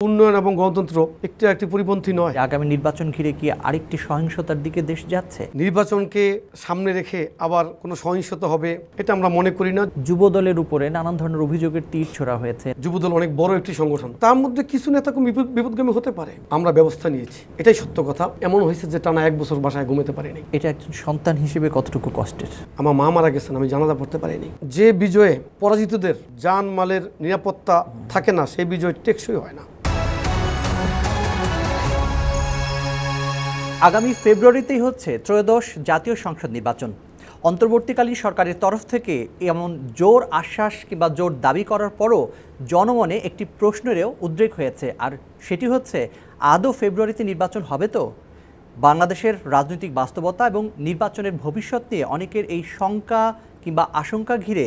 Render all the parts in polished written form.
উন্নয়ন এবং গণতন্ত্র একটি পরিপন্থী নয়। আগামী নির্বাচন ঘিরে কি আরেকটি সহিংসতার দিকে দেশ যাচ্ছে? নির্বাচনকে সামনে রেখে আবার কোনো সহিংসতা হবে এটা আমরা মনে করি না। যুব দলের উপরে নানান ধরনের অভিযোগের তীর ছোড়া হয়েছে। যুবদল অনেক বড় একটি সংগঠন, তার মধ্যে কিছু নেতা বিপদগামী হতে পারে। আমরা ব্যবস্থা নিয়েছি, এটাই সত্য কথা। এমন হয়েছে যে টানা 1 বছর বাসায় ঘুমাতে পারিনি। এটা একজন সন্তান হিসেবে কতটুকু কষ্টের? আমার মা মারা গেছেন, আমি জানাজা পড়তে পারিনি। যে বিজয়ে পরাজিতদের জান মালের নিরাপত্তা থাকে না, সেই বিজয় টেকসই হয় না। আগামী ফেব্রুয়ারিতেই হচ্ছে ত্রয়োদশ জাতীয় সংসদ নির্বাচন। অন্তর্বর্তীকালীন সরকারের তরফ থেকে এমন জোর আশ্বাস কিংবা জোর দাবি করার পরও জনমনে একটি প্রশ্নেরও উদ্রেক হয়েছে, আর সেটি হচ্ছে আদৌ ফেব্রুয়ারিতে নির্বাচন হবে তো? বাংলাদেশের রাজনৈতিক বাস্তবতা এবং নির্বাচনের ভবিষ্যৎ নিয়ে অনেকের এই শঙ্কা কিংবা আশঙ্কা ঘিরে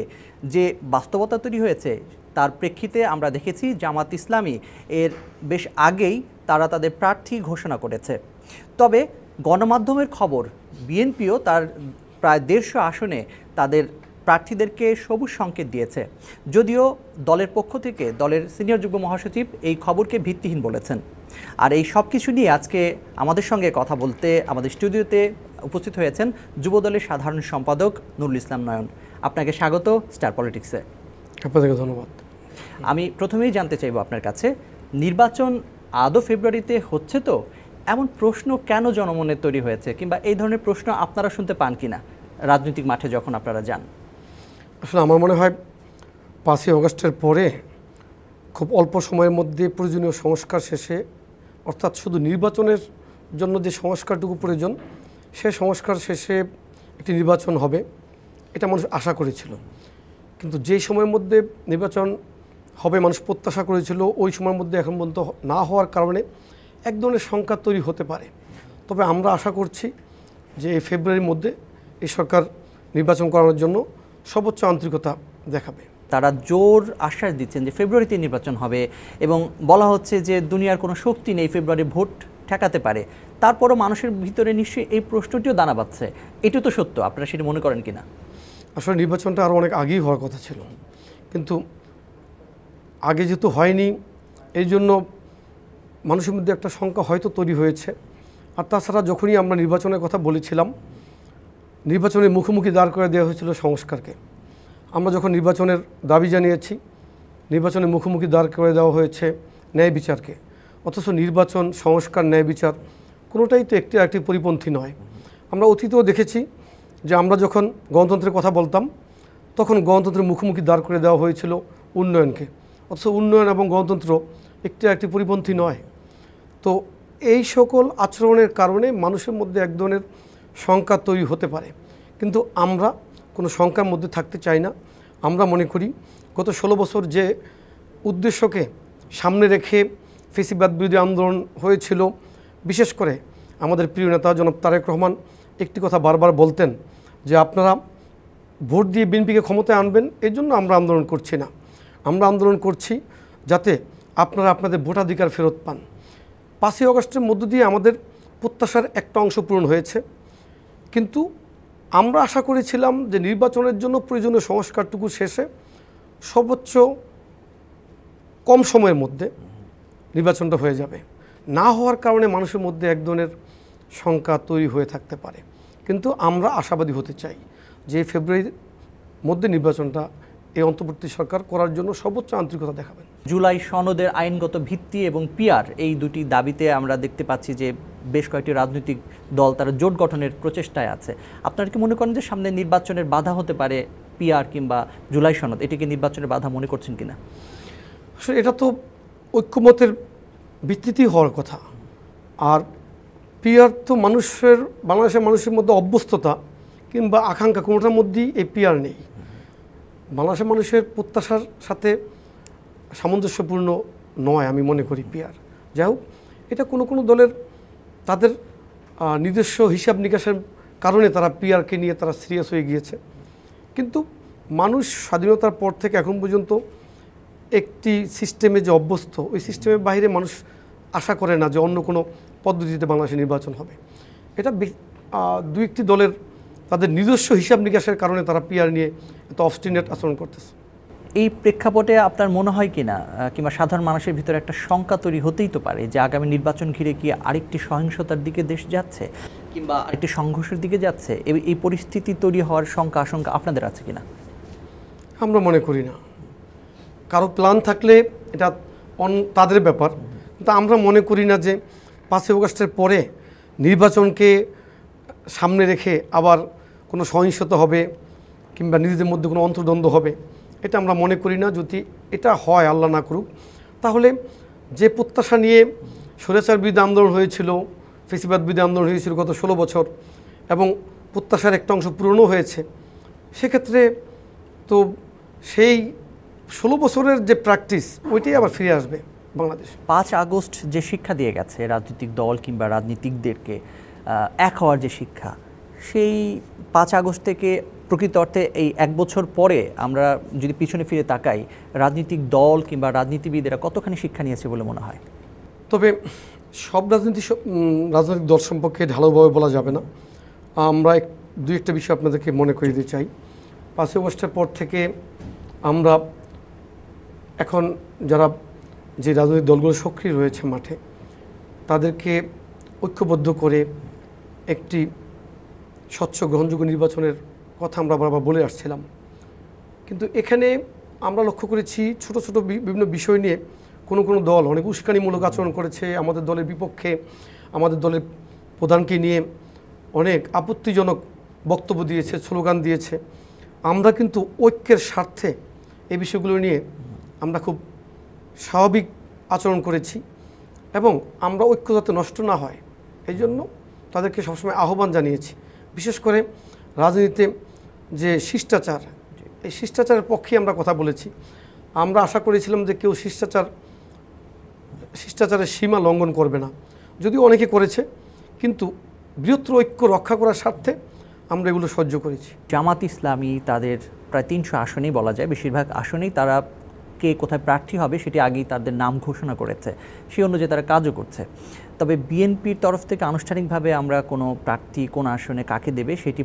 যে বাস্তবতা তৈরি হয়েছে, তার প্রেক্ষিতে আমরা দেখেছি জামাত ইসলামী এর বেশ আগেই তারা তাদের প্রার্থী ঘোষণা করেছে। তবে গণমাধ্যমের খবর, বিএনপিও তার প্রায় 150 আসনে তাদের প্রার্থীদেরকে সবুজ সংকেত দিয়েছে, যদিও দলের পক্ষ থেকে দলের সিনিয়র যুগ্ম মহাসচিব এই খবরকে ভিত্তিহীন বলেছেন। আর এই সব কিছু নিয়ে আজকে আমাদের সঙ্গে কথা বলতে আমাদের স্টুডিওতে উপস্থিত হয়েছেন যুবদলের সাধারণ সম্পাদক নুরুল ইসলাম নয়ন। আপনাকে স্বাগত স্টার পলিটিক্সে। আপনাকে ধন্যবাদ। আমি প্রথমেই জানতে চাইব আপনার কাছে, নির্বাচন আদৌ ফেব্রুয়ারিতে হচ্ছে তো, এমন প্রশ্ন কেন জনমনে তৈরি হয়েছে, কিংবা এই ধরনের প্রশ্ন আপনারা শুনতে পান কিনা রাজনৈতিক মাঠে যখন আপনারা যান? আসলে আমার মনে হয় 5ই অগস্টের পরে খুব অল্প সময়ের মধ্যে প্রয়োজনীয় সংস্কার শেষে, অর্থাৎ শুধু নির্বাচনের জন্য যে সংস্কারটুকু প্রয়োজন, সে সংস্কার শেষে একটি নির্বাচন হবে, এটা মানুষ আশা করেছিল। কিন্তু যেই সময়ের মধ্যে নির্বাচন হবে মানুষ প্রত্যাশা করেছিল, ওই সময়ের মধ্যে এখন পর্যন্ত না হওয়ার কারণে এক ধরনের শঙ্কা তৈরি হতে পারে। তবে আমরা আশা করছি যে এই ফেব্রুয়ারির মধ্যে এই সরকার নির্বাচন করানোর জন্য সর্বোচ্চ আন্তরিকতা দেখাবে। তারা জোর আশ্বাস দিচ্ছেন যে ফেব্রুয়ারিতে নির্বাচন হবে, এবং বলা হচ্ছে যে দুনিয়ার কোনো শক্তি নেই ফেব্রুয়ারি ভোট ঠেকাতে পারে। তারপরও মানুষের ভিতরে নিশ্চয়ই এই প্রশ্নটিও দানা বাঁধছে। এটা তো সত্য, আপনারা সেটা মনে করেন কিনা? আসলে নির্বাচনটা আরও অনেক আগেই হওয়ার কথা ছিল, কিন্তু আগে যেহেতু হয়নি, এই জন্য মানুষের মধ্যে একটা শঙ্কা হয়তো তৈরি হয়েছে। আর তাছাড়া যখনই আমরা নির্বাচনের কথা বলেছিলাম, নির্বাচনের মুখোমুখি দাঁড় করে দেওয়া হয়েছিল সংস্কারকে। আমরা যখন নির্বাচনের দাবি জানিয়েছি, নির্বাচনের মুখোমুখি দাঁড় করে দেওয়া হয়েছে ন্যায় বিচারকে। অথচ নির্বাচন, সংস্কার, ন্যায় বিচার কোনোটাই তো একটি পরিপন্থী নয়। আমরা অতীতেও দেখেছি যে আমরা যখন গণতন্ত্রের কথা বলতাম, তখন গণতন্ত্রের মুখোমুখি দাঁড় করে দেওয়া হয়েছিল উন্নয়নকে। অথচ উন্নয়ন এবং গণতন্ত্র একটি পরিপন্থী নয়। তো এই সকল আচরণের কারণে মানুষের মধ্যে এক ধরনের শঙ্কা তৈরি হতে পারে, কিন্তু আমরা কোনো শঙ্কার মধ্যে থাকতে চাই না। আমরা মনে করি গত 16 বছর যে উদ্দেশ্যকে সামনে রেখে ফ্যাসিবাদ বিরোধী আন্দোলন হয়েছিল, বিশেষ করে আমাদের প্রিয় নেতা জনাব তারেক রহমান একটি কথা বারবার বলতেন যে আপনারা ভোট দিয়ে বিএনপিকে ক্ষমতায় আনবেন, এই জন্য আমরা আন্দোলন করছি না। আমরা আন্দোলন করছি যাতে আপনারা আপনাদের ভোটাধিকার ফেরত পান। 5ই অগস্টের মধ্য দিয়ে আমাদের প্রত্যাশার একটা অংশ পূরণ হয়েছে, কিন্তু আমরা আশা করেছিলাম যে নির্বাচনের জন্য প্রয়োজনীয় সংস্কারটুকু শেষে সর্বোচ্চ কম সময়ের মধ্যে নির্বাচনটা হয়ে যাবে। না হওয়ার কারণে মানুষের মধ্যে এক ধরনের শঙ্কা তৈরি হয়ে থাকতে পারে, কিন্তু আমরা আশাবাদী হতে চাই যে ফেব্রুয়ারির মধ্যে নির্বাচনটা এই অন্তর্বর্তী সরকার করার জন্য সর্বোচ্চ আন্তরিকতা দেখাবেন। জুলাই সনদের আইনগত ভিত্তি এবং পিআর, এই দুটি দাবিতে আমরা দেখতে পাচ্ছি যে বেশ কয়েকটি রাজনৈতিক দল তারা জোট গঠনের প্রচেষ্টায় আছে। আপনারা কি মনে করেন যে সামনে নির্বাচনের বাধা হতে পারে পিআর কিংবা জুলাই সনদ? এটিকে নির্বাচনের বাধা মনে করছেন কিনা? আসলে এটা তো ঐক্যমতের ভিত্তিতেই হওয়ার কথা। আর পিআর তো বাংলাদেশের মানুষের মধ্যে অভ্যস্ততা কিংবা আকাঙ্ক্ষা কোনোটার মধ্যেই এই পিআর নেই। বাংলাদেশের মানুষের প্রত্যাশার সাথে সামঞ্জস্যপূর্ণ নয় আমি মনে করি পিআর। যাই হোক, এটা কোনো দলের তাদের নিজস্ব হিসাব নিকাশের কারণে তারা পিআরকে নিয়ে তারা সিরিয়াস হয়ে গিয়েছে, কিন্তু মানুষ স্বাধীনতার পর থেকে এখন পর্যন্ত একটি সিস্টেমে যে অভ্যস্ত, ওই সিস্টেমের বাইরে মানুষ আশা করে না যে অন্য কোনো পদ্ধতিতে বাংলাদেশে নির্বাচন হবে। এটা দুই একটি দলের তাদের নিজস্ব হিসাব নিকাশের কারণে তারা পিআর নিয়ে এত অবস্টিনেট আচরণ করতেছে। এই প্রেক্ষাপটে আপনার মনে হয় কিনা কিংবা সাধারণ মানুষের ভিতরে একটা শঙ্কা তৈরি হতেই তো পারে যে আগামী নির্বাচন ঘিরে কি আরেকটি সহিংসতার দিকে দেশ যাচ্ছে কিংবা আরেকটি সংঘর্ষের দিকে যাচ্ছে, এই পরিস্থিতি তৈরি হওয়ার শঙ্কা আশঙ্কা আপনাদের আছে কিনা? আমরা মনে করি না। কারো প্ল্যান থাকলে এটা তাদের ব্যাপার, কিন্তু আমরা মনে করি না যে 5ই আগস্টের পরে নির্বাচনকে সামনে রেখে আবার কোনো সহিংসতা হবে কিংবা নিজেদের মধ্যে কোনো অন্তর্দ্বন্দ্ব হবে, এটা আমরা মনে করি না। যদি এটা হয়, আল্লাহ না করুক, তাহলে যে প্রত্যাশা নিয়ে স্বৈরাচার বিরোধী আন্দোলন হয়েছিল, ফেসিবাদ বিরোধী আন্দোলন হয়েছিল গত 16 বছর, এবং প্রত্যাশার একটা অংশ পূরণও হয়েছে, সেক্ষেত্রে তো সেই 16 বছরের যে প্র্যাকটিস ওইটাই আবার ফিরে আসবে বাংলাদেশ। 5 আগস্ট যে শিক্ষা দিয়ে গেছে রাজনৈতিক দল কিংবা রাজনীতিকদেরকে, এক হওয়ার যে শিক্ষা, সেই 5 আগস্ট থেকে প্রকৃত অর্থে এই 1 বছর পরে আমরা যদি পিছনে ফিরে তাকাই, রাজনৈতিক দল কিংবা রাজনীতিবিদেরা কতখানি শিক্ষা নিয়েছে বলে মনে হয়? তবে সব রাজনৈতিক দল সম্পর্কে ঢালাওভাবে বলা যাবে না। আমরা দুই একটা বিষয় আপনাদেরকে মনে করিয়ে দিতে চাই। 5ই আগস্টের পর থেকে আমরা এখন যারা যে রাজনৈতিক দলগুলো সক্রিয় রয়েছে মাঠে, তাদেরকে ঐক্যবদ্ধ করে একটি স্বচ্ছ গ্রহণযোগ্য নির্বাচনের কথা আমরা বারবার বলে আসছিলাম। কিন্তু এখানে আমরা লক্ষ্য করেছি ছোট ছোট বিভিন্ন বিষয় নিয়ে কোনো দল অনেক উস্কানিমূলক আচরণ করেছে, আমাদের দলের বিপক্ষে, আমাদের দলের প্রধানকে নিয়ে অনেক আপত্তিজনক বক্তব্য দিয়েছে, স্লোগান দিয়েছে। আমরা কিন্তু ঐক্যের স্বার্থে এই বিষয়গুলো নিয়ে আমরা খুব স্বাভাবিক আচরণ করেছি, এবং আমরা ঐক্য যাতে নষ্ট না হয় এই জন্য তাদেরকে সবসময় আহ্বান জানিয়েছি। বিশেষ করে রাজনীতিতে যে শিষ্টাচার, এই শিষ্টাচারের পক্ষে আমরা কথা বলেছি। আমরা আশা করেছিলাম যে কেউ শিষ্টাচারের সীমা লঙ্ঘন করবে না, যদিও অনেকে করেছে, কিন্তু বৃহত্তর ঐক্য রক্ষা করার স্বার্থে আমরা এগুলো সহ্য করেছি। জামাত ইসলামী তাদের প্রায় 300 আসনেই বলা যায়, বেশিরভাগ আসনেই তারা কে কোথায় প্রার্থী হবে সেটি আগেই তাদের নাম ঘোষণা করেছে, সেই অনুযায়ী তারা কাজও করছে। তবে বিএনপির তরফ থেকে আনুষ্ঠানিকভাবে আমরা কোনো প্রার্থী কোন আসনে কাকে দেবে সেটি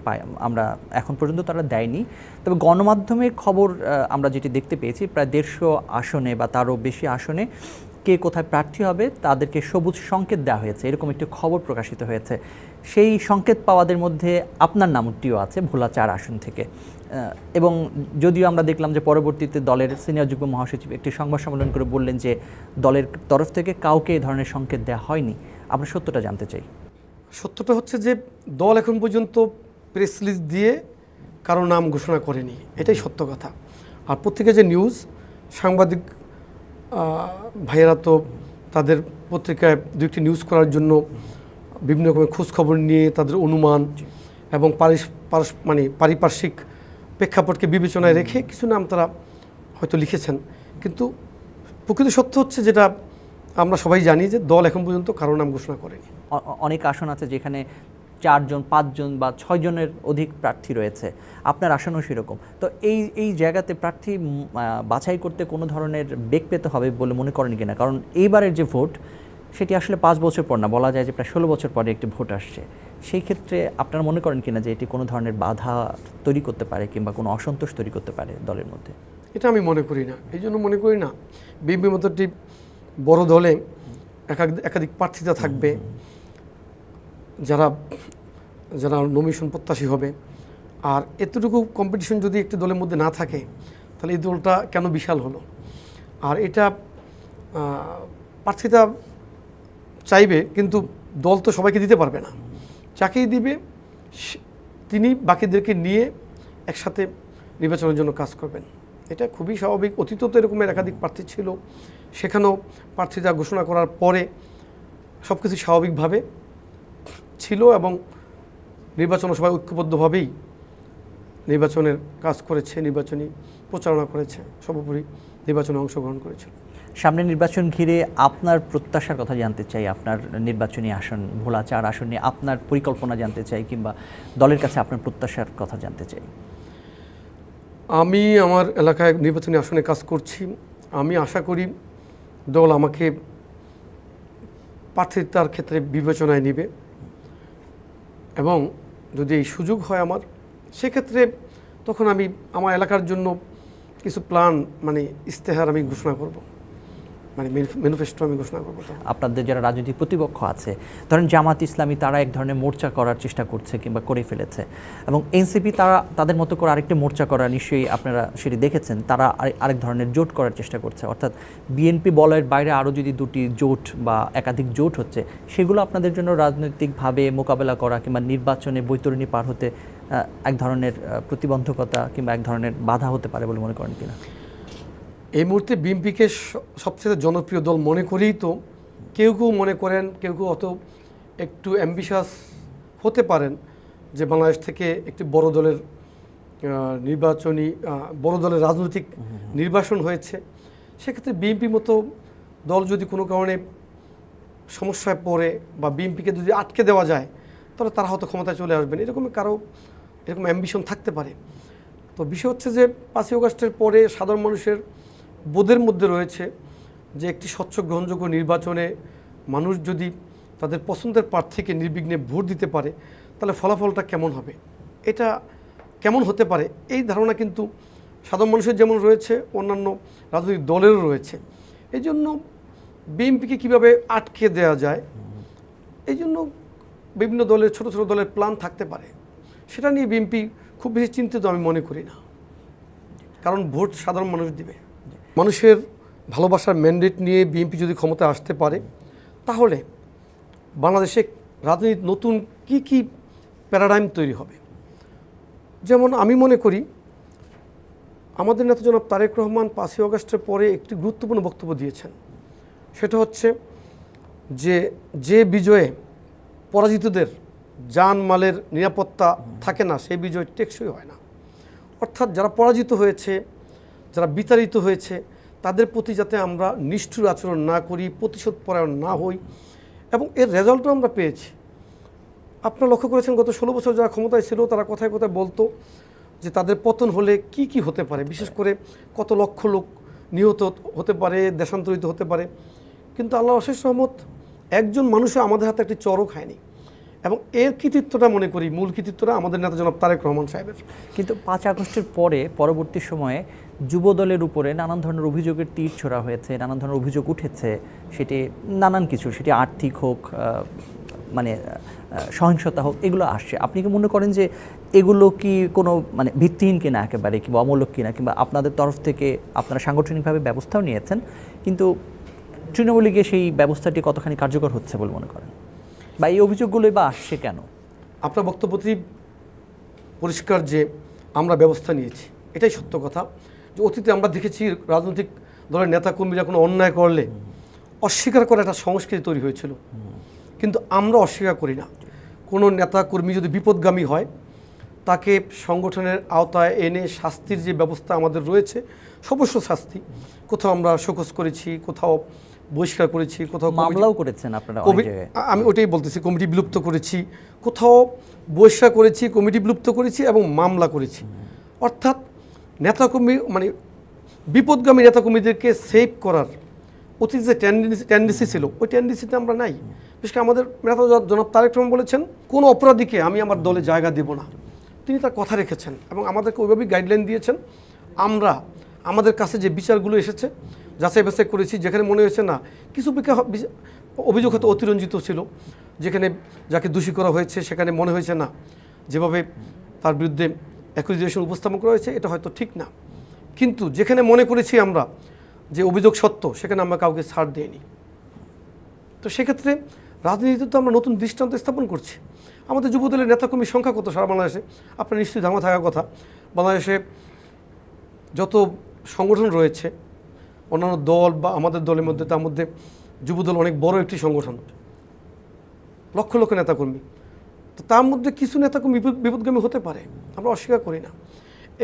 আমরা এখন পর্যন্ত তারা দেয়নি। তবে গণমাধ্যমে খবর আমরা যেটি দেখতে পেয়েছি, প্রায় 150 আসনে বা তারও বেশি আসনে কে কোথায় প্রার্থী হবে তাদেরকে সবুজ সংকেত দেওয়া হয়েছে, এরকম একটি খবর প্রকাশিত হয়েছে। সেই সংকেত পাওয়াদের মধ্যে আপনার নামটিও আছে ভোলা 4 আসন থেকে। এবং যদিও আমরা দেখলাম যে পরবর্তীতে দলের সিনিয়র যুগ্ম মহাসচিব একটি সংবাদ সম্মেলন করে বললেন যে দলের তরফ থেকে কাউকে এই ধরনের সংকেত দেওয়া হয়নি। আমরা সত্যটা জানতে চাই। সত্যটা হচ্ছে যে দল এখন পর্যন্ত প্রেস রিলিজ দিয়ে কারো নাম ঘোষণা করেনি, এটাই সত্য কথা। আর প্রত্যেকে যে নিউজ সাংবাদিক ভাইয়েরা তো তাদের পত্রিকায় 2টি নিউজ করার জন্য বিভিন্ন রকমের খোঁজখবর নিয়ে তাদের অনুমান এবং পারিপার্শ্বিক প্রেক্ষাপটকে বিবেচনায় রেখে কিছু নাম তারা হয়তো লিখেছেন, কিন্তু প্রকৃত সত্য হচ্ছে যেটা আমরা সবাই জানি যে দল এখন পর্যন্ত কারো নাম ঘোষণা করেনি। অনেক আসন আছে যেখানে 4 জন 5 জন বা 6 জনের অধিক প্রার্থী রয়েছে, আপনার আসনও সেরকম। তো এই জায়গাতে প্রার্থী বাছাই করতে কোনো ধরনের বেগ পেতে হবে বলে মনে করেন কিনা? কারণ এইবারের যে ভোট সেটি আসলে 5 বছর পর না, বলা যায় যে প্রায় 16 বছর পরে একটি ভোট আসছে। সেই ক্ষেত্রে আপনারা মনে করেন কিনা যে এটি কোনো ধরনের বাধা তৈরি করতে পারে কিংবা কোনো অসন্তোষ তৈরি করতে পারে দলের মধ্যে? এটা আমি মনে করি না। এই জন্য মনে করি না বিএনপির মতো একটি বড় দলে একাধিক প্রার্থীতা থাকবে, যারা নমিনেশন প্রত্যাশী হবে। আর এতটুকু কম্পিটিশন যদি একটি দলের মধ্যে না থাকে তাহলে এই দলটা কেন বিশাল হলো? আর এটা প্রার্থীতা চাইবে, কিন্তু দল তো সবাইকে দিতে পারবে না। যাকেই দিবে তিনি বাকিদেরকে নিয়ে একসাথে নির্বাচনের জন্য কাজ করবেন, এটা খুবই স্বাভাবিক। অতীতেও তো এরকমের একাধিক প্রার্থী ছিল, সেখানেও প্রার্থীতা ঘোষণা করার পরে সব কিছু স্বাভাবিকভাবে ছিল এবং নির্বাচনে সবাই ঐক্যবদ্ধভাবেই নির্বাচনের কাজ করেছে, নির্বাচনী প্রচারণা করেছে, সর্বোপরি নির্বাচনে অংশগ্রহণ করেছে। সামনে নির্বাচন ঘিরে আপনার প্রত্যাশার কথা জানতে চাই, আপনার নির্বাচনী আসন ভোলা 4 আসন নিয়ে আপনার পরিকল্পনা জানতে চাই, কিংবা দলের কাছে আপনার প্রত্যাশার কথা জানতে চাই। আমি আমার এলাকায় নির্বাচনী আসনে কাজ করছি। আমি আশা করি দল আমাকে প্রার্থিতার ক্ষেত্রে বিবেচনায় নেবে, এবং যদি এই সুযোগ হয় আমার, সেক্ষেত্রে তখন আমি আমার এলাকার জন্য কিছু প্ল্যান মানে ইস্তেহার আমি ঘোষণা করব, মানে ম্যানিফেস্টো আমি ঘোষণা করবো। আপনাদের যারা রাজনৈতিক প্রতিপক্ষ আছে, ধরেন জামাত ইসলামী, তারা এক ধরনের মোর্চা করার চেষ্টা করছে কিংবা করে ফেলেছে, এবং এনসিপি তারা তাদের মতো করে আরেকটি মোর্চা করা, নিশ্চয়ই আপনারা সেটি দেখেছেন, তারা আরেক ধরনের জোট করার চেষ্টা করছে। অর্থাৎ বিএনপি বলয়ের বাইরে আরও যদি দুটি জোট বা একাধিক জোট হচ্ছে, সেগুলো আপনাদের জন্য রাজনৈতিকভাবে মোকাবেলা করা কিংবা নির্বাচনে বৈতরণী পার হতে এক ধরনের প্রতিবন্ধকতা কিংবা এক ধরনের বাধা হতে পারে বলে মনে করেন কিনা? এই মুহূর্তে বিএনপিকে সবচেয়ে জনপ্রিয় দল মনে করেই তো কেউ কেউ মনে করেন, কেউ কেউ অত একটু অ্যাম্বিশাস হতে পারেন যে বাংলাদেশ থেকে একটি বড় দলের বড় দলের রাজনৈতিক নির্বাচন হয়েছে। সেক্ষেত্রে বিএনপির মতো দল যদি কোনো কারণে সমস্যায় পড়ে বা বিএনপিকে যদি আটকে দেওয়া যায়, তাহলে তারা হয়তো ক্ষমতায় চলে আসবেন, এরকম অ্যাম্বিশন থাকতে পারে। তো বিষয় হচ্ছে যে 5ই আগস্টের পরে সাধারণ মানুষের বোধের মধ্যে রয়েছে যে একটি স্বচ্ছ গ্রহণযোগ্য নির্বাচনে মানুষ যদি তাদের পছন্দের প্রার্থীকে নির্বিঘ্নে ভোট দিতে পারে, তাহলে ফলাফলটা কেমন হবে, এটা কেমন হতে পারে, এই ধারণা কিন্তু সাধারণ মানুষের যেমন রয়েছে, অন্যান্য রাজনৈতিক দলেরও রয়েছে। এই জন্য বিএনপিকে কীভাবে আটকে দেওয়া যায়, এই জন্য বিভিন্ন দলের ছোট ছোট দলের প্ল্যান থাকতে পারে। সেটা নিয়ে বিএনপি খুব বেশি চিন্তিত আমি মনে করি না, কারণ ভোট সাধারণ মানুষ দিবে। মানুষের ভালোবাসার ম্যান্ডেট নিয়ে বিএনপি যদি ক্ষমতায় আসতে পারে, তাহলে বাংলাদেশে রাজনীতির নতুন কি প্যারাডাইম তৈরি হবে। যেমন আমি মনে করি আমাদের নেতা জনাব তারেক রহমান 5ই আগস্টের পরে একটি গুরুত্বপূর্ণ বক্তব্য দিয়েছেন। সেটা হচ্ছে যে বিজয়ে পরাজিতদের জানমালের নিরাপত্তা থাকে না, সেই বিজয় টেকসই হয় না। অর্থাৎ যারা পরাজিত হয়েছে, যারা বিতাড়িত হয়েছে, তাদের প্রতি যাতে আমরা নিষ্ঠুর আচরণ না করি, প্রতিশোধ পরায়ণ না হই, এবং এর রেজাল্টও আমরা পেয়েছি। আপনারা লক্ষ্য করেছেন গত 16 বছর যারা ক্ষমতায় ছিল, তারা কথায় কথায় বলতো যে তাদের পতন হলে কি হতে পারে, বিশেষ করে কত লক্ষ লোক নিহত হতে পারে, দেশান্তরিত হতে পারে। কিন্তু আল্লাহ অশেষ রহমত, একজন মানুষও আমাদের হাতে একটি চরও খায়নি, এবং এর কৃতিত্বটা মনে করি মূল কৃতিত্বটা আমাদের নেতা জনাব তারেক রহমান সাহেবের। কিন্তু 5 আগস্টের পরে পরবর্তী সময়ে যুবদলের উপরে নানান ধরনের অভিযোগের তীর ছোড়া হয়েছে, নানান ধরনের অভিযোগ উঠেছে, সেটি নানান কিছু, সেটি আর্থিক হোক, মানে সহিংসতা হোক, এগুলো আসছে। আপনি কি মনে করেন যে এগুলো কি কোনো মানে ভিত্তিহীন কিনা একেবারে, কিংবা অমূলক কিনা, কিংবা আপনাদের তরফ থেকে আপনারা সাংগঠনিকভাবে ব্যবস্থাও নিয়েছেন, কিন্তু তৃণমূল লীগে সেই ব্যবস্থাটি কতখানি কার্যকর হচ্ছে বলে মনে করেন, বা এই অভিযোগগুলোই বা আসছে কেন? আপনার বক্তব্যটি পরিষ্কার যে আমরা ব্যবস্থা নিয়েছি, এটাই সত্য কথা। যে অতীতে আমরা দেখেছি রাজনৈতিক দলের নেতাকর্মীরা কোনো অন্যায় করলে অস্বীকার করার একটা সংস্কৃতি তৈরি হয়েছিল, কিন্তু আমরা অস্বীকার করি না। কোনো নেতাকর্মী যদি বিপদগামী হয়, তাকে সংগঠনের আওতায় এনে শাস্তির যে ব্যবস্থা আমাদের রয়েছে, সর্বস্ব শাস্তি, কোথাও আমরা শোকজ করেছি, কোথাও বহিষ্কার করেছি, কোথাও মামলাও করেছেন আপনারা। আমি ওটাই বলতেছি, কমিটি বিলুপ্ত করেছি, কোথাও বহিষ্কার করেছি, কমিটি বিলুপ্ত করেছি এবং মামলা করেছি। অর্থাৎ নেতাকর্মী মানে বিপদগামী নেতাকর্মীদেরকে সেভ করার অতীত যে টেন্ডেন্সি ছিল, ওই টেন্ডেন্সিতে আমরা নাই। বিশেষ করে আমাদের নেতা জনাব তারেক রহমান বলেছেন, কোনো অপরাধীকে আমি আমার দলে জায়গা দেব না। তিনি তার কথা রেখেছেন এবং আমাদেরকে ওইভাবেই গাইডলাইন দিয়েছেন। আমরা আমাদের কাছে যে বিচারগুলো এসেছে যাচাই বাছাই করেছি, যেখানে মনে হয়েছে না কিছু অভিযোগ হয়তো অতিরঞ্জিত ছিল, যেখানে যাকে দোষী করা হয়েছে সেখানে মনে হয়েছে না যেভাবে তার বিরুদ্ধে অ্যাকুজিশন উপস্থাপন করা হয়েছে এটা হয়তো ঠিক না, কিন্তু যেখানে মনে করেছি আমরা যে অভিযোগ সত্য, সেখানে আমরা কাউকে ছাড় দেইনি। তো সেক্ষেত্রে রাজনীতিতে তো আমরা নতুন দৃষ্টান্ত স্থাপন করছি। আমাদের যুবদলের নেতাকর্মীর সংখ্যা কত সারা বাংলাদেশে আপনার নিশ্চয়ই ধারণা থাকার কথা। বাংলাদেশে যত সংগঠন রয়েছে, অন্যান্য দল বা আমাদের দলের মধ্যে, তার মধ্যে যুবদল অনেক বড় একটি সংগঠন, লক্ষ লক্ষ নেতাকর্মী। তো তার মধ্যে কিছু নেতাকর্মী বিপদগামী হতে পারে, আমরা অস্বীকার করি না।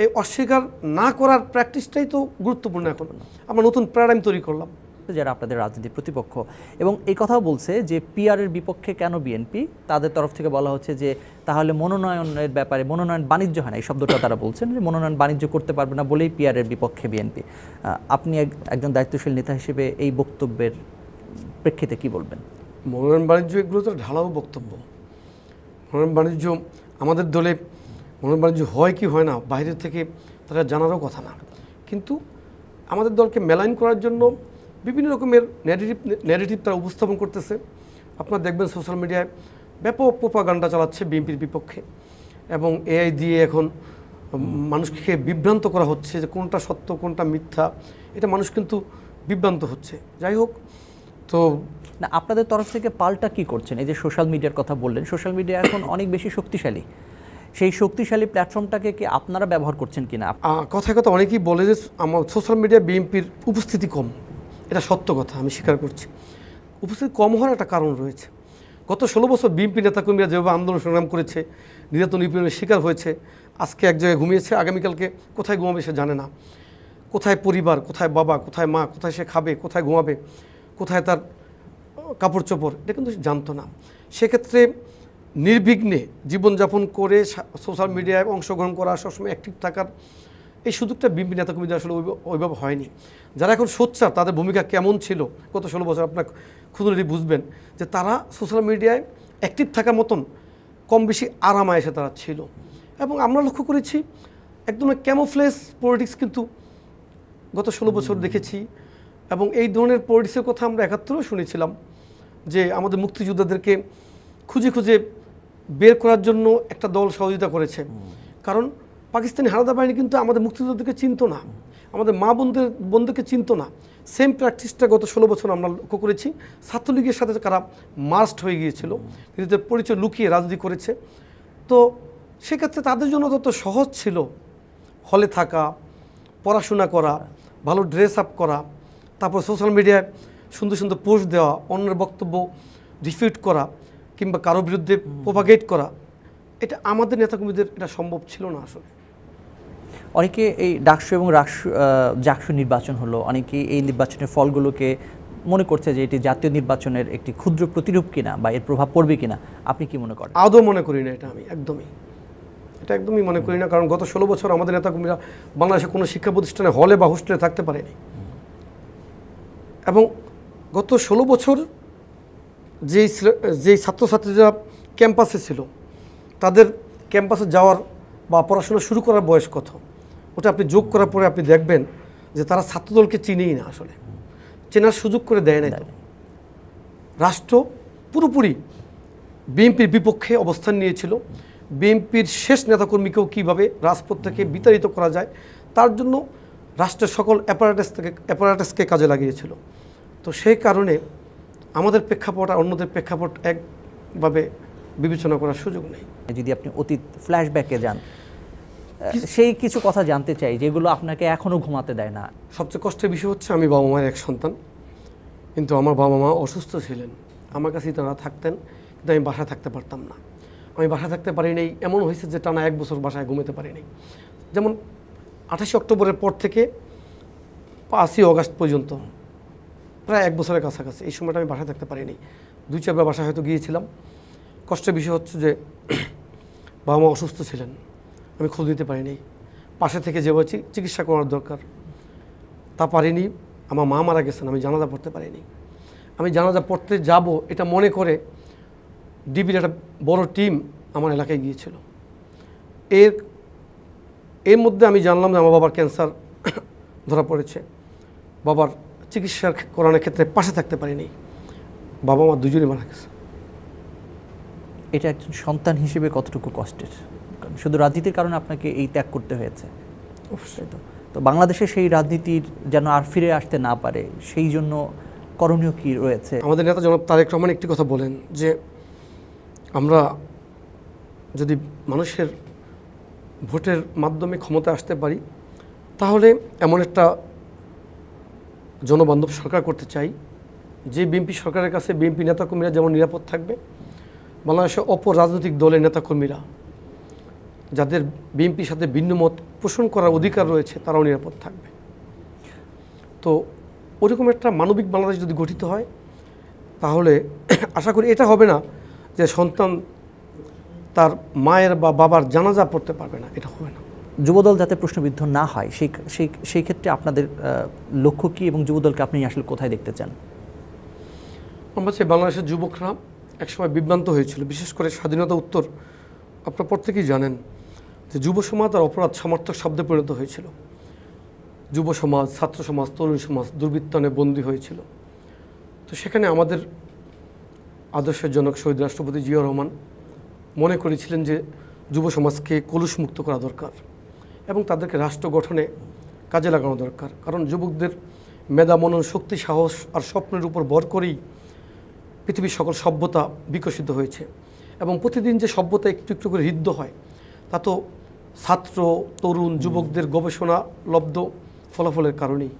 এই অস্বীকার না করার প্র্যাকটিসটাই তো গুরুত্বপূর্ণ। এখন আমরা নতুন প্যারাডাইম তৈরি করলাম। যারা আপনাদের রাজনীতির প্রতিপক্ষ এবং এই কথাও বলছে যে পিআরের বিপক্ষে কেন বিএনপি, তাদের তরফ থেকে বলা হচ্ছে যে তাহলে মনোনয়নের ব্যাপারে মনোনয়ন বাণিজ্য হয় না, এই শব্দটা তারা বলছেন যে মনোনয়ন বাণিজ্য করতে পারবে না বলেই পিআরের বিপক্ষে বিএনপি। আপনি একজন দায়িত্বশীল নেতা হিসেবে এই বক্তব্যের প্রেক্ষিতে কি বলবেন? মনোনয়ন বাণিজ্য এগুলো তো ঢালাও বক্তব্য। মনোনয়ন বাণিজ্য আমাদের দলে মনোনয়ন বাণিজ্য হয় কি হয় না বাইরে থেকে তারা জানারও কথা না, কিন্তু আমাদের দলকে মেলাইন করার জন্য বিভিন্ন রকমের ন্যারেটিভ তারা উপস্থাপন করতেছে। আপনারা দেখবেন সোশ্যাল মিডিয়ায় ব্যাপক প্রোপাগান্ডা চালাচ্ছে বিএনপির বিপক্ষে, এবং এআই দিয়ে এখন মানুষকে বিভ্রান্ত করা হচ্ছে যে কোনটা সত্য কোনটা মিথ্যা, এটা মানুষ কিন্তু বিভ্রান্ত হচ্ছে। যাই হোক, তো না, আপনাদের তরফ থেকে পাল্টা কি করছেন? এই যে সোশ্যাল মিডিয়ার কথা বললেন, সোশ্যাল মিডিয়া এখন অনেক বেশি শক্তিশালী, সেই শক্তিশালী প্ল্যাটফর্মটাকে কি আপনারা ব্যবহার করছেন কিনা? কথায় কথা অনেকেই বলে যে আমার সোশ্যাল মিডিয়া বিএনপির উপস্থিতি কম, এটা সত্য কথা, আমি স্বীকার করছি। উপস্থিতি কম হওয়ার একটা কারণ রয়েছে। গত 16 বছর বিএনপি নেতাকর্মীরা যেভাবে আন্দোলন সংগ্রাম করেছে, নির্যাতন নিপীড়নের শিকার হয়েছে, আজকে এক জায়গায় ঘুমিয়েছে, আগামীকালকে কোথায় ঘুমাবে সে জানে না, কোথায় পরিবার, কোথায় বাবা, কোথায় মা, কোথায় সে খাবে, কোথায় ঘুমাবে, কোথায় তার কাপড় চোপড়, এটা কিন্তু সে জানতো না। সেক্ষেত্রে নির্বিঘ্নে জীবনযাপন করে সোশ্যাল মিডিয়ায় অংশগ্রহণ করা, সবসময় অ্যাক্টিভ থাকার এই সুযোগটা বিএনপি নেতাকর্মীদের আসলে ওইভাবে হয়নি। যারা এখন সোচ্চার, তাদের ভূমিকা কেমন ছিল গত 16 বছর আপনার খুদলি বুঝবেন যে তারা সোশ্যাল মিডিয়ায় অ্যাক্টিভ থাকার মতন কম বেশি আরামায়েশে তারা ছিল। এবং আমরা লক্ষ্য করেছি একদম ক্যামোফ্লেজ পলিটিক্স কিন্তু গত 16 বছর দেখেছি। এবং এই ধরনের পলিটিক্সের কথা আমরা 71-ও শুনেছিলাম যে আমাদের মুক্তিযোদ্ধাদেরকে খুঁজে খুঁজে বের করার জন্য একটা দল সহযোগিতা করেছে। কারণ পাকিস্তানি হানাদার বাহিনী কিন্তু আমাদের মুক্তিযোদ্ধাদেরকে চিনতো না, আমাদের মা বোনদেরকে চিনতো না। সেম প্র্যাকটিসটা গত 16 বছর আমরা লক্ষ্য করেছি। ছাত্রলীগের সাথে কারা মার্চড হয়ে গিয়েছিল, নিজেদের পরিচয় লুকিয়ে রাজনীতি করেছে। তো সেক্ষেত্রে তাদের জন্য তত সহজ ছিল হলে থাকা, পড়াশোনা করা, ভালো ড্রেস আপ করা, তারপর সোশ্যাল মিডিয়ায় সুন্দর সুন্দর পোস্ট দেওয়া, অন্যের বক্তব্য রিফিউট করা কিংবা কারো বিরুদ্ধে প্রোপাগেট করা। এটা আমাদের নেতাকর্মীদের এটা সম্ভব ছিল না আসলে। অনেকে এই ডাকসু এবং জাকসু নির্বাচন হলো, অনেকে এই নির্বাচনের ফলগুলোকে মনে করছে যে এটি জাতীয় নির্বাচনের একটি ক্ষুদ্র প্রতিরূপ কিনা বা এর প্রভাব পড়বে কিনা, আপনি কি মনে করেন? আদৌ মনে করি না এটা, আমি একদমই মনে করি না। কারণ গত 16 বছর আমাদের নেতাকর্মীরা বাংলাদেশে কোনো শিক্ষা প্রতিষ্ঠানে হলে বা হোস্টেলে থাকতে পারেনি। এবং গত 16 বছর যেই ছাত্রছাত্রীরা ক্যাম্পাসে ছিল, তাদের ক্যাম্পাসে যাওয়ার বা পড়াশোনা শুরু করার বয়স কত, ওটা আপনি যোগ করার পরে আপনি দেখবেন যে তারা ছাত্রদলকে চিনেই না, আসলে চেনার সুযোগ করে দেয় না। রাষ্ট্র পুরোপুরি বিএনপির বিপক্ষে অবস্থান নিয়েছিল। বিএনপির শেষ নেতাকর্মীকেও কীভাবে রাজপথ থেকে বিতাড়িত করা যায় তার জন্য রাষ্ট্রের সকল অ্যাপারেটাসকে কাজে লাগিয়েছিল। তো সেই কারণে আমাদের প্রেক্ষাপট আর অন্যদের প্রেক্ষাপট একভাবে বিবেচনা করার সুযোগ নেই। যদি আপনি অতীত ফ্ল্যাশব্যাকে যান, সেই কিছু কথা জানতে চাই যেগুলো আপনাকে এখনও ঘুমাতে দেয় না। সবচেয়ে কষ্টের বিষয় হচ্ছে আমি বাবা মায়ের এক সন্তান, কিন্তু আমার বাবা মা অসুস্থ ছিলেন, আমার কাছেই তারা থাকতেন, কিন্তু আমি বাসায় থাকতে পারতাম না। আমি বাসায় থাকতে পারিনি, এমন হয়েছে যে টানা 1 বছর বাসায় ঘুমাতে পারিনি। যেমন 28 অক্টোবরের পর থেকে 5ই অগাস্ট পর্যন্ত প্রায় 1 বছরের কাছাকাছি এই সময়টা আমি বাসায় থাকতে পারিনি। 2-4 বার বাসায় হয়তো গিয়েছিলাম। কষ্টের বিষয় হচ্ছে যে বাবা মা অসুস্থ ছিলেন, আমি খোঁজ নিতে পারিনি। পাশে থেকে যেভাবে চিকিৎসা করার দরকার তা পারিনি। আমার মা মারা গেছেন, আমি জানাজা পড়তে পারিনি। আমি জানাজা পড়তে যাব এটা মনে করে ডিবির একটা বড় টিম আমার এলাকায় গিয়েছিল। এর মধ্যে আমি জানলাম যে আমার বাবার ক্যান্সার ধরা পড়েছে। বাবার চিকিৎসা করানোর ক্ষেত্রে পাশে থাকতে পারিনি। বাবা মা দুজনই মারা গেছে। এটা একজন সন্তান হিসেবে কতটুকু কষ্টের? শুধু রাজনীতির কারণে আপনাকে এই ত্যাগ করতে হয়েছে। অবশ্যই। তো বাংলাদেশে সেই রাজনীতির যেন আর ফিরে আসতে না পারে, সেই জন্য করণীয় কি রয়েছে? আমাদের নেতা জনাব তারেক রহমান একটি কথা বলেন যে আমরা যদি মানুষের ভোটের মাধ্যমে ক্ষমতা আসতে পারি তাহলে এমন একটা জনবান্ধব সরকার করতে চাই যে বিএনপি সরকারের কাছে বিএনপি নেতাকর্মীরা যেমন নিরাপদ থাকবে, বাংলাদেশের অপর রাজনৈতিক দলের নেতাকর্মীরা যাদের বিএনপির সাথে ভিন্ন মত পোষণ করার অধিকার রয়েছে তারাও নিরাপদ থাকবে। তো ওরকম একটা মানবিক বাংলাদেশ যদি গঠিত হয় তাহলে আশা করি এটা হবে না যে সন্তান তার মায়ের বা বাবার জানাজা পড়তে পারবে না, এটা হবে না। যুবদল যাতে প্রশ্নবিদ্ধ না হয় সেই ক্ষেত্রে আপনাদের লক্ষ্য কী এবং যুবদলকে আপনি আসলে কোথায় দেখতে চান? আমরা চাই বাংলাদেশের যুবকরা একসময় বিভ্রান্ত হয়েছিল, বিশেষ করে স্বাধীনতা উত্তর আপনার প্রত্যেকেই জানেন যে যুব সমাজ আর অপরাধ সমর্থক শব্দে পরিণত হয়েছিল। যুব সমাজ, ছাত্র সমাজ, তরুণ সমাজ দুর্বৃত্তায়নে বন্দী হয়েছিল। তো সেখানে আমাদের আদর্শের জনক শহীদ রাষ্ট্রপতি জিয়াউর রহমান মনে করেছিলেন যে যুব সমাজকে কলুষমুক্ত করা দরকার এবং তাদেরকে রাষ্ট্র গঠনে কাজে লাগানো দরকার। কারণ যুবকদের মেধা, মনন, শক্তি, সাহস আর স্বপ্নের উপর ভর করেই পৃথিবীর সকল সভ্যতা বিকশিত হয়েছে এবং প্রতিদিন যে সভ্যতা একটু একটু করে ঋদ্ধ হয় তা তো ছাত্র, তরুণ, যুবকদের গবেষণালব্ধ ফলাফলের কারণেই।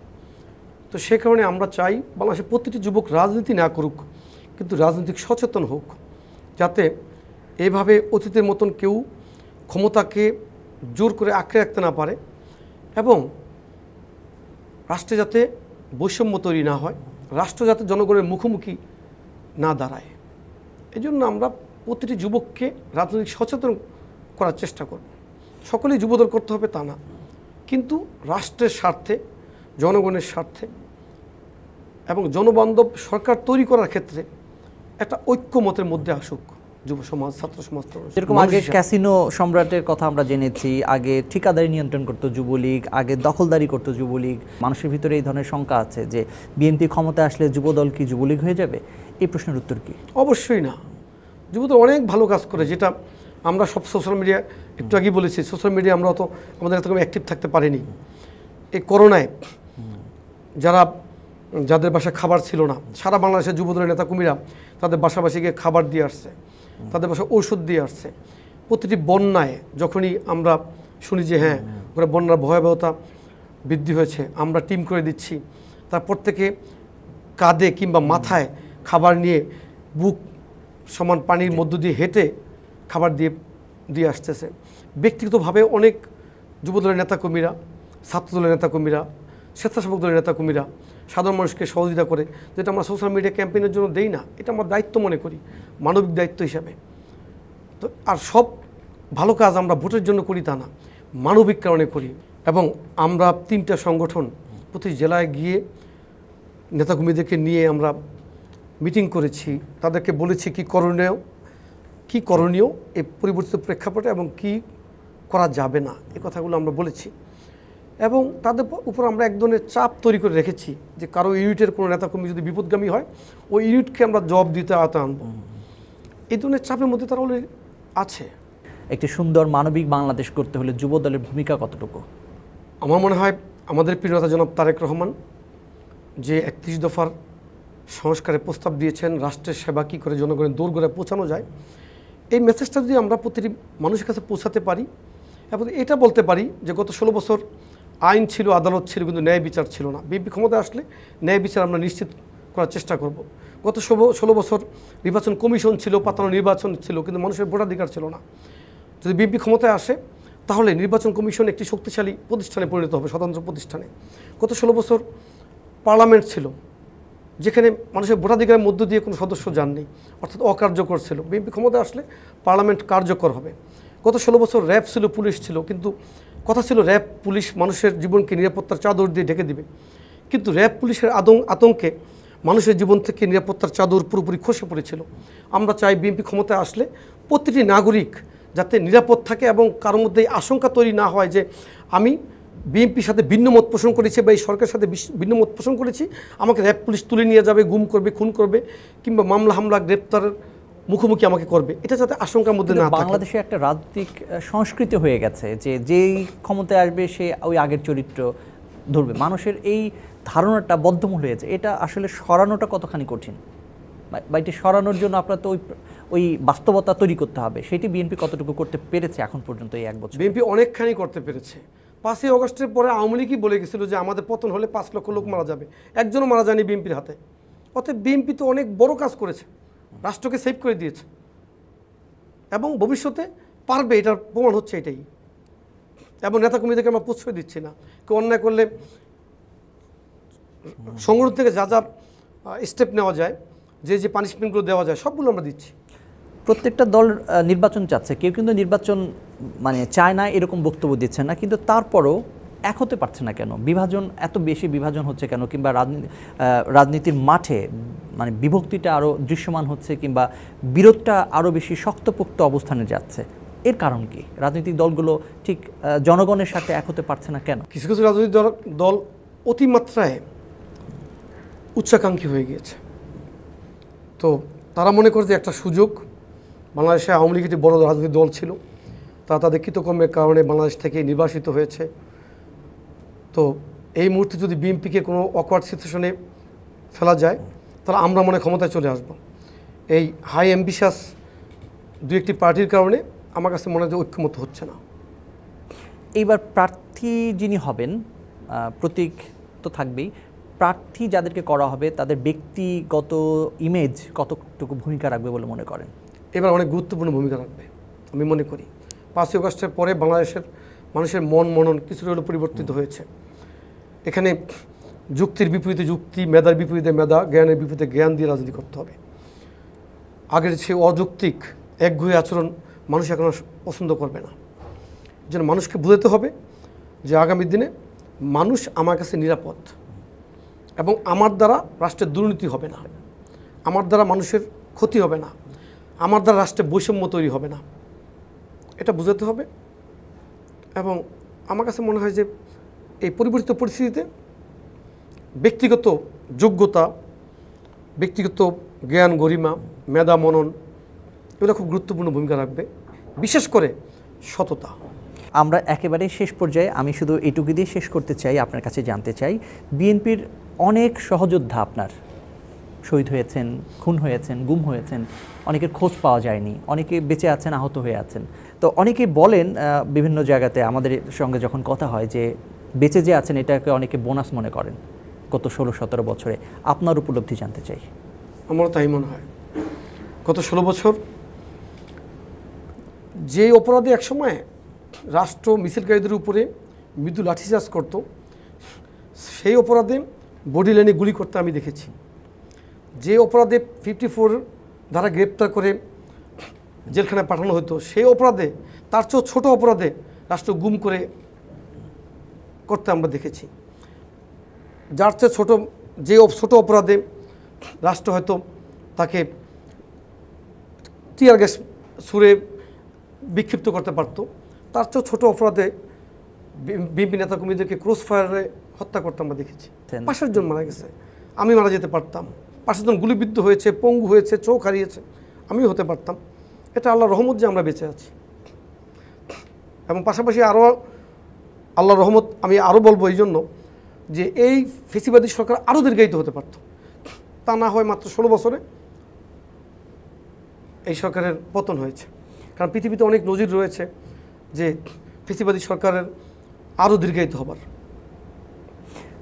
তো সে কারণে আমরা চাই বাংলাদেশের প্রতিটি যুবক রাজনীতি না করুক, কিন্তু রাজনৈতিক সচেতন হোক, যাতে এইভাবে অতীতের মতন কেউ ক্ষমতাকে জোর করে আঁকড়ে রাখতে না পারে এবং রাষ্ট্রে যাতে বৈষম্য তৈরি না হয়, রাষ্ট্র যাতে জনগণের মুখোমুখি না দাঁড়ায়। এই জন্য আমরা প্রতিটি যুবককে রাজনৈতিক সচেতন করার চেষ্টা করব। সকলেই যুবদল করতে হবে তা না, কিন্তু রাষ্ট্রের স্বার্থে, জনগণের স্বার্থে এবং জনবান্ধব সরকার তৈরি করার ক্ষেত্রে একটা ঐক্যমতের মধ্যে আসুক যুব সমাজ, ছাত্র সমাজ। যেরকম আগে ক্যাসিনো সম্রাটের কথা আমরা জেনেছি, আগে ঠিকাদারি নিয়ন্ত্রণ করতো যুবলীগ, আগে দখলদারি করতো যুবলীগ। মানুষের ভিতরে এই ধরনের শঙ্কা আছে যে বিএনপি ক্ষমতায় আসলে যুবদল কি যুবলীগ হয়ে যাবে? এই প্রশ্নের উত্তর কি? অবশ্যই না। যুবদল অনেক ভালো কাজ করে, যেটা আমরা সব সোশ্যাল মিডিয়া একটু আগে বলেছি। সোশ্যাল মিডিয়া আমরা অত আমাদের এত অ্যাক্টিভ থাকতে পারিনি। এই করোনায় যাদের বাসায় খাবার ছিল না, সারা বাংলাদেশের যুবদলের নেতা কর্মীরা তাদের বাসাবাসী গিয়ে খাবার দিয়ে আসছে, তাদের বাসায় ঔষধ দিয়ে আসছে। প্রতিটি বন্যায় যখনই আমরা শুনি যে হ্যাঁ ওরা বন্যার ভয়াবহতা বৃদ্ধি হয়েছে, আমরা টিম করে দিচ্ছি, তারপর থেকে কাঁধে কিংবা মাথায় খাবার নিয়ে বুক সমান পানির মধ্য দিয়ে হেঁটে খাবার দিয়ে আসতেছে। ব্যক্তিগতভাবে অনেক যুবদলের নেতাকর্মীরা, ছাত্রদলের নেতাকর্মীরা, স্বেচ্ছাসেবক দলের নেতাকর্মীরা সাধারণ মানুষকে সহযোগিতা করে, যেটা আমরা সোশ্যাল মিডিয়া ক্যাম্পেইনের জন্য দেই না, এটা আমরা দায়িত্ব মনে করি, মানবিক দায়িত্ব হিসাবে। তো আর সব ভালো কাজ আমরা ভোটের জন্য করি তা না, মানবিক কারণে করি। এবং আমরা 3টা সংগঠন প্রতি জেলায় গিয়ে নেতাকর্মীদেরকে নিয়ে আমরা মিটিং করেছি, তাদেরকে বলেছি কি করণীয় এই পরিবর্তিত প্রেক্ষাপটে এবং কি করা যাবে না, এই কথাগুলো আমরা বলেছি। এবং তাদের উপর আমরা এক ধরনের চাপ তৈরি করে রেখেছি যে কারো ইউনিটের কোনো নেতাকর্মী যদি বিপদগামী হয়, ওই ইউনিটকে আমরা জবাব দিতে আনবো। এই ধরনের চাপের মধ্যে তারা অলরেডি আছে। একটি সুন্দর মানবিক বাংলাদেশ করতে হলে যুবদলের ভূমিকা কতটুকু? আমার মনে হয় আমাদের প্রিয় নেতা জনাব তারেক রহমান যে 31 দফার সংস্কারের প্রস্তাব দিয়েছেন, রাষ্ট্রের সেবা কী করে জনগণের দোরগোড়ায় পৌঁছানো যায়, এই মেসেজটা যদি আমরা প্রতিটি মানুষের কাছে পৌঁছাতে পারি এবং এটা বলতে পারি যে গত 16 বছর আইন ছিল, আদালত ছিল, কিন্তু ন্যায় বিচার ছিল না। বিএনপি ক্ষমতায় আসলে ন্যায় বিচার আমরা নিশ্চিত করার চেষ্টা করব। গত 16 বছর নির্বাচন কমিশন ছিল, পাতানো নির্বাচন ছিল, কিন্তু মানুষের ভোটাধিকার ছিল না। যদি বিএনপি ক্ষমতায় আসে তাহলে নির্বাচন কমিশন একটি শক্তিশালী প্রতিষ্ঠানে পরিণত হবে, স্বতন্ত্র প্রতিষ্ঠানে। গত 16 বছর পার্লামেন্ট ছিল, যেখানে মানুষের ভোটাধিকারের মধ্য দিয়ে কোনো সদস্য যাননি, অর্থাৎ অকার্যকর ছিল। বিএনপি ক্ষমতায় আসলে পার্লামেন্ট কার্যকর হবে। গত 16 বছর র্যাব ছিল, পুলিশ ছিল, কিন্তু কথা ছিল র্যাব পুলিশ মানুষের জীবনকে নিরাপত্তার চাদর দিয়ে ঢেকে দিবে, কিন্তু র্যাব পুলিশের আতঙ্কে মানুষের জীবন থেকে নিরাপত্তার চাদর পুরোপুরি খসে পড়েছিল। আমরা চাই বিএনপি ক্ষমতায় আসলে প্রতিটি নাগরিক যাতে নিরাপদ থাকে এবং কারোর মধ্যে আশঙ্কা তৈরি না হয় যে আমি বিএনপির সাথে ভিন্ন মত পোষণ করেছি বা এই সরকারের সাথে ভিন্ন মত পোষণ করেছি, আমাকে র্যাব পুলিশ তুলে নিয়ে যাবে, গুম করবে, খুন করবে, কিংবা মামলা হামলা গ্রেপ্তারের মুখোমুখি আমাকে করবে, এটা যাতে আশঙ্কার মধ্যে না থাকে। বাংলাদেশে একটা রাজনৈতিক সংস্কৃতি হয়ে গেছে যে যেই ক্ষমতায় আসবে সে ওই আগের চরিত্র ধরবে। মানুষের এই ধারণাটা বদ্ধমূল হয়েছে। এটা আসলে সরানোটা কতখানি কঠিন, বা এটি সরানোর জন্য আপনার তো ওই বাস্তবতা তৈরি করতে হবে। সেটি বিএনপি কতটুকু করতে পেরেছে এখন পর্যন্ত এই 1 বছর? বিএনপি অনেকখানি করতে পেরেছে। 5ই অগস্টের পরে আওয়ামী লীগই বলে গেছিল যে আমাদের পতন হলে 5 লক্ষ লোক মারা যাবে, একজনও মারা যায়নি বিএনপির হাতে। অতএব বিএনপি তো অনেক বড় কাজ করেছে, রাষ্ট্রকে সেভ করে দিয়েছে এবং ভবিষ্যতে পারবে, এটার প্রমাণ হচ্ছে এটাই। এবং নেতাকর্মীদেরকে আমরা প্রশ্রয় দিচ্ছি না, কেউ অন্যায় করলে সংগঠন থেকে যা যা স্টেপ নেওয়া যায়, যে পানিশমেন্টগুলো দেওয়া যায়, সবগুলো আমরা দিচ্ছি। প্রত্যেকটা দল নির্বাচন চাচ্ছে, কেউ কিন্তু নির্বাচন চায় না এরকম বক্তব্য দিচ্ছেন না, কিন্তু তারপরও এক হতে পারছে না কেন? এত বেশি বিভাজন হচ্ছে কেন? কিংবা রাজনীতির মাঠে বিভক্তিটা আরও দৃশ্যমান হচ্ছে, কিংবা বিরোধটা আরও বেশি শক্তপোক্ত অবস্থানে যাচ্ছে? এর কারণ কি? রাজনৈতিক দলগুলো ঠিক জনগণের সাথে এক হতে পারছে না কেন? কিছু কিছু রাজনৈতিক দল অতিমাত্রায় উচ্চাকাঙ্ক্ষী হয়ে গিয়েছে। তো তারা মনে করে যে একটা সুযোগ, বাংলাদেশে আওয়ামী লীগ একটি বড় রাজনৈতিক দল ছিল, তারা তাদের কৃতকর্মের কারণে বাংলাদেশ থেকে নির্বাসিত হয়েছে। তো এই মুহূর্তে যদি বিএনপিকে কোনো অকওয়ার্ড সিচুয়েশনে ফেলা যায়, তাহলে আমরা মনে ক্ষমতায় চলে আসব। এই হাই অ্যাম্বিশাস দু একটি পার্টির কারণে আমার কাছে মনে হয় যে ঐক্যমত হচ্ছে না। এইবার প্রার্থী যিনি হবেন, প্রতীক তো থাকবেই, প্রার্থী যাদেরকে করা হবে তাদের ব্যক্তিগত ইমেজ কতটুকু ভূমিকা রাখবে বলে মনে করেন? এবার অনেক গুরুত্বপূর্ণ ভূমিকা রাখবে আমি মনে করি। 5ই আগস্টের পরে বাংলাদেশের মানুষের মনন কিছুটা হলেও পরিবর্তিত হয়েছে। এখানে যুক্তির বিপরীতে যুক্তি, মেধার বিপরীতে মেধা, জ্ঞানের বিপরীতে জ্ঞান দিয়ে রাজনীতি করতে হবে। আগের সেই অযৌক্তিক একগুঁয়ে আচরণ মানুষ এখন আর পছন্দ করবে না। যেন মানুষকে বোঝাতে হবে যে আগামী দিনে মানুষ আমার কাছে নিরাপদ এবং আমার দ্বারা রাষ্ট্রের দুর্নীতি হবে না, আমার দ্বারা মানুষের ক্ষতি হবে না, আমার দ্বারা রাষ্ট্রে বৈষম্য তৈরি হবে না, এটা বোঝাতে হবে। এবং আমার কাছে মনে হয় যে এই পরিবর্তিত পরিস্থিতিতে ব্যক্তিগত যোগ্যতা, ব্যক্তিগত জ্ঞান, গরিমা, মেধা, মনন এগুলো খুব গুরুত্বপূর্ণ ভূমিকা রাখবে, বিশেষ করে সততা। আমরা একেবারে শেষ পর্যায়ে আমি শুধু এইটুকু দিয়ে শেষ করতে চাই, আপনার কাছে জানতে চাই, বিএনপির অনেক সহযোদ্ধা আপনার শহীদ হয়েছেন, খুন হয়েছেন, গুম হয়েছেন, অনেকের খোঁজ পাওয়া যায়নি, অনেকে বেঁচে আছেন, আহত হয়ে আছেন। তো অনেকেই বলেন বিভিন্ন জায়গাতে আমাদের সঙ্গে যখন কথা হয় যে বেঁচে যে আছেন এটাকে অনেকে বোনাস মনে করেন গত 16-17 বছরে। আপনার উপলব্ধি জানতে চাই। আমারও তাই মনে হয়। গত 16 বছর যে অপরাধে একসময় রাষ্ট্র মিছিলকারীদের উপরে মৃদু লাঠিচার্জ করত, সেই অপরাধে বডি লাইনে গুলি করতে আমি দেখেছি। যে অপরাধে 54 ধারা গ্রেপ্তার করে জেলখানায় পাঠানো হতো, সেই অপরাধে তার চেয়েও ছোটো অপরাধে রাষ্ট্র গুম করে করতে আমরা দেখেছি। যার চেয়ে ছোটো অপরাধে রাষ্ট্র হয়তো তাকে টিয়ার গ্যাস ছুঁড়ে বিক্ষিপ্ত করতে পারত, তার চেয়েও ছোটো অপরাধে বিএনপি নেতা কর্মীদেরকে ক্রস ফায়ারে হত্যা করতে আমরা দেখেছি। 5 জন মারা গেছে, আমি মারা যেতে পারতাম। 5 জন গুলিবিদ্ধ হয়েছে, পঙ্গু হয়েছে, চোখ হারিয়েছে, আমিও হতে পারতাম। এটা আল্লাহর রহমত যে আমরা বেঁচে আছি। এবং পাশাপাশি আরও আল্লাহর রহমত আমি আরও বলবো এই জন্য যে এই ফেসিবাদী সরকার আরও দীর্ঘায়িত হতে পারত। তা না হয় মাত্র 16 বছরে এই সরকারের পতন হয়েছে। কারণ পৃথিবীতে অনেক নজির রয়েছে যে ফেসিবাদী সরকারের আরও দীর্ঘায়িত হবার।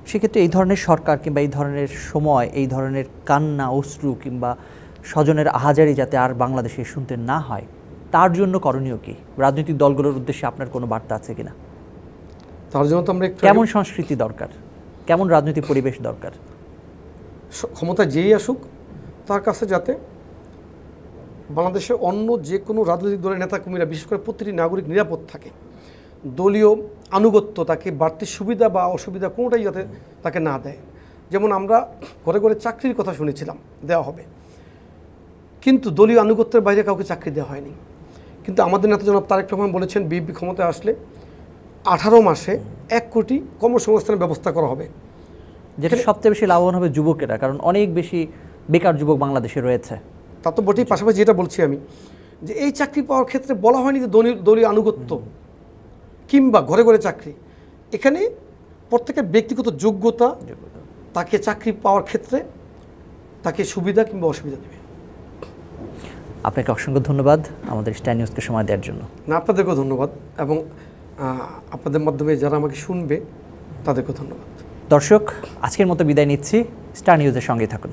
সেক্ষেত্রে এই ধরনের সরকার কিংবা এই ধরনের সময়, এই ধরনের কান্না, অশ্রু কিংবা স্বজনের আহাজারি যাতে আর বাংলাদেশে শুনতে না হয়, তার জন্য করণীয় কি? রাজনৈতিক দলগুলোর উদ্দেশ্যে আপনার কোনো বার্তা আছে কিনা? তার জন্য তো আমরা কেমন সংস্কৃতি দরকার, কেমন রাজনৈতিক পরিবেশ দরকার? ক্ষমতা যেই আসুক তার কাছে যাতে বাংলাদেশে অন্য যে কোনো রাজনৈতিক দলের নেতাকর্মীরা, বিশেষ করে প্রতিটি নাগরিক নিরাপদ থাকে। দলীয় আনুগত্য তাকে বাড়তি সুবিধা বা অসুবিধা কোনোটাই যাতে তাকে না দেয়। যেমন আমরা ঘরে ঘরে চাকরির কথা শুনেছিলাম দেওয়া হবে, কিন্তু দলীয় আনুগত্যের বাইরে কাউকে চাকরি দেওয়া হয়নি। কিন্তু আমাদের নেতা জনাব তারেক রহমান বলেছেন বিএনপি ক্ষমতায় আসলে 18 মাসে 1 কোটি কর্মসংস্থানের ব্যবস্থা করা হবে, যেটা সবচেয়ে বেশি লাভবান হবে যুবকেরা, কারণ অনেক বেশি বেকার যুবক বাংলাদেশে রয়েছে। তা তো বটেই, পাশাপাশি যেটা বলছি আমি যে এই চাকরি পাওয়ার ক্ষেত্রে বলা হয়নি যে দলীয় আনুগত্য কিংবা ঘরে ঘরে চাকরি। এখানে প্রত্যেকের ব্যক্তিগত যোগ্যতা তাকে চাকরি পাওয়ার ক্ষেত্রে তাকে সুবিধা কিংবা অসুবিধা দেবে। আপনাকে অসংখ্য ধন্যবাদ আমাদের স্টার নিউজকে সময় দেওয়ার জন্য। না, আপনাদেরকেও ধন্যবাদ এবং আপনাদের মাধ্যমে যারা আমাকে শুনবে তাদেরকেও ধন্যবাদ। দর্শক, আজকের মতো বিদায় নিচ্ছি। স্টার নিউজের সঙ্গে থাকুন।